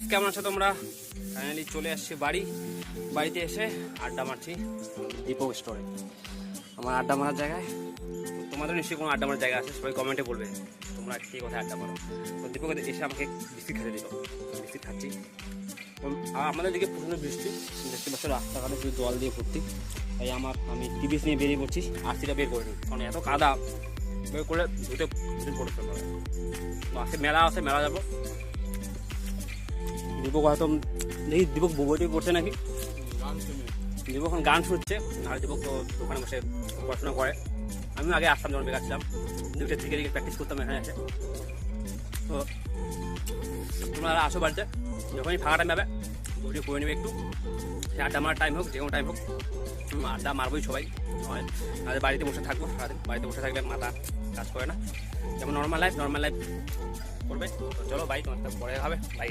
কেমন আছো তোমরা? ফাইনালি চলে আসছি বাড়িতে এসে আড্ডা মারছি দীপক স্টোরে, আমার আড্ডা মারার জায়গায়। তোমাদের নিশ্চয়ই কোনো আড্ডা মারার জায়গা আছে, সবাই কমেন্টে বলবে তোমরা কে কোথায় আড্ডা মারো। তো দীপক এসে আমাকে বিস্কিট খেতে দিল, বিস্কিট খাচ্ছি। আর আমাদের দিকে প্রচণ্ড বৃষ্টি, দেখতে পাচ্ছ রাস্তাঘাটে শুধু জল দিয়ে ভর্তি। তাই আমি টিভিস নিয়ে বেরিয়ে পড়ছি, আরসিটা বের করে নিই, কারণ এত কাদা বের করে ধুতে পড়ে ফেলতে হবে। তো আজকে মেলা আছে, মেলা যাবো। দীপক হয়তো দেখি দীপক বইটি পড়ছে নাকি, দীপক এখন গান শুনছে। আর দীপক তো দোকানে বসে পড়াশোনা করে। আমিও আগে আসতাম যখন বেকার ছিলাম, দুটো থেকে প্র্যাকটিস করতাম এখানে এসে। তো তোমরা আসো বাড়িতে, যখনই ফাঁকা টাইম পাবে ভিডিও করে নেবে একটু। সে আড্ডা মারার টাইম হোক, যে কোনো টাইম হোক, আড্ডা মারবোই সবাই। আর বাড়িতে বসে থাকবো সারাদিন, বাড়িতে বসে থাকলে মাথা কাজ করে না। যেমন নর্মাল লাইফ করবে। তো চলো বাই, তোমার পরে হবে, বাই।